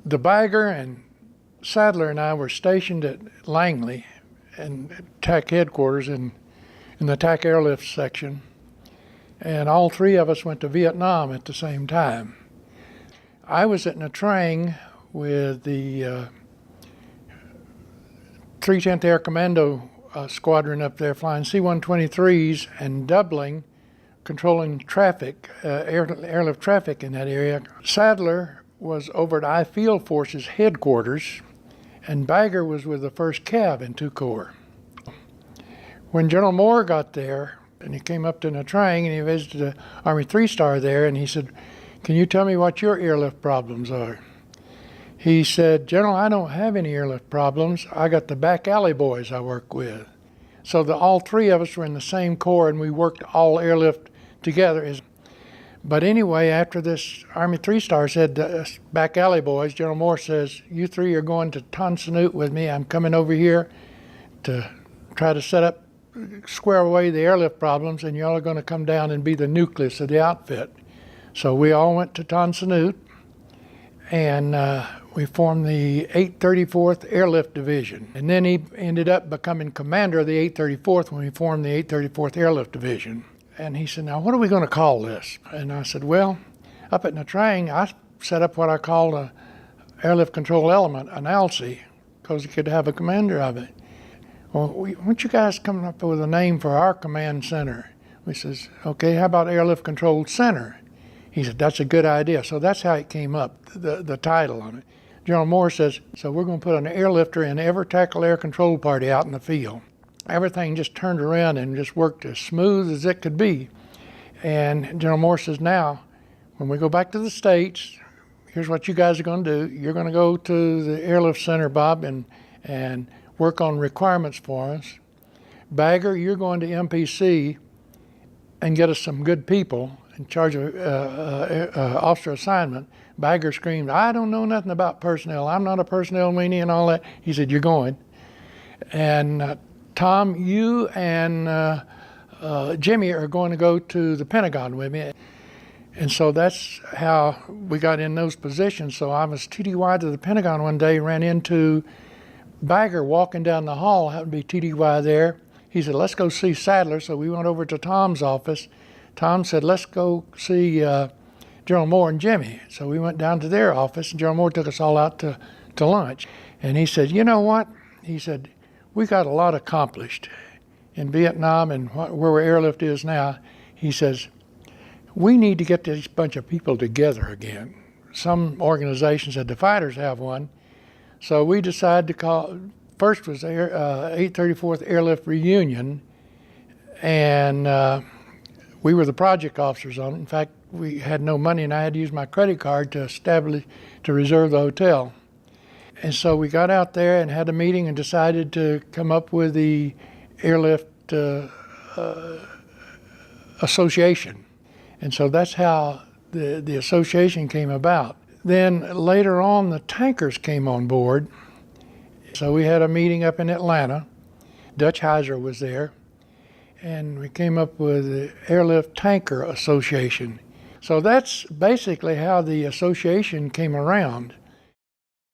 The bagger and Sadler and I were stationed at Langley and TAC headquarters in the TAC Airlift section, and all three of us went to Vietnam at the same time. I was at Nha Trang with the 310th Air Commando squadron up there flying C-123s and doubling, controlling traffic, airlift traffic in that area. Sadler was over at I Field Forces headquarters, and Bagger was with the 1st Cav in 2 Corps. When General Moore got there, and he came up to Nha Trang and he visited the Army 3-star there, and he said, "Can you tell me what your airlift problems are?" He said, "General, I don't have any airlift problems. I got the back alley boys I work with." So all three of us were in the same corps, and we worked all airlift together. But anyway, after this Army 3-star said, "Back alley boys," General Moore says, "You three are going to Tan Son Nhut with me. I'm coming over here to try to square away the airlift problems, and y'all are going to come down and be the nucleus of the outfit." So we all went to Tan Son Nhut, and we formed the 834th Airlift Division. And then he ended up becoming commander of the 834th when we formed the 834th Airlift Division. And he said, "Now, what are we going to call this?" And I said, "Well, up at Nha Trang, I set up what I called a Airlift Control Element, an ALSI, because you could have a commander of it. Well, why don't you guys come up with a name for our command center?" We says, "Okay, how about Airlift Control Center?" He said, "That's a good idea." So that's how it came up, the title on it. General Moore says, "So we're going to put an airlifter in every tactical air control party out in the field." Everything just turned around and just worked as smooth as it could be. And General Moore says, "Now, when we go back to the States, here's what you guys are going to do. You're going to go to the Airlift Center, Bob, and work on requirements for us. Bagger, you're going to MPC and get us some good people in charge of officer assignment." Bagger screamed, "I don't know nothing about personnel. I'm not a personnel meanie and all that." He said, "You're going. And Tom, you and Jimmy are going to go to the Pentagon with me." And so that's how we got in those positions. So I was TDY to the Pentagon one day, ran into Bagger walking down the hall, happened to be TDY there. He said, "Let's go see Sadler." So we went over to Tom's office. Tom said, "Let's go see General Moore and Jimmy." So we went down to their office, and General Moore took us all out to lunch. And he said, "You know what?" He said, "We got a lot accomplished in Vietnam and where airlift is now." He says, "We need to get this bunch of people together again." Some organizations said the fighters have one. So we decided to call, first was 834th Airlift Reunion, and we were the project officers on it. In fact, we had no money, and I had to use my credit card to reserve the hotel. And so we got out there and had a meeting and decided to come up with the Airlift Association. And so that's how the association came about. Then later on, the tankers came on board. So we had a meeting up in Atlanta. Dutch Heiser was there. And we came up with the Airlift Tanker Association. So that's basically how the association came around.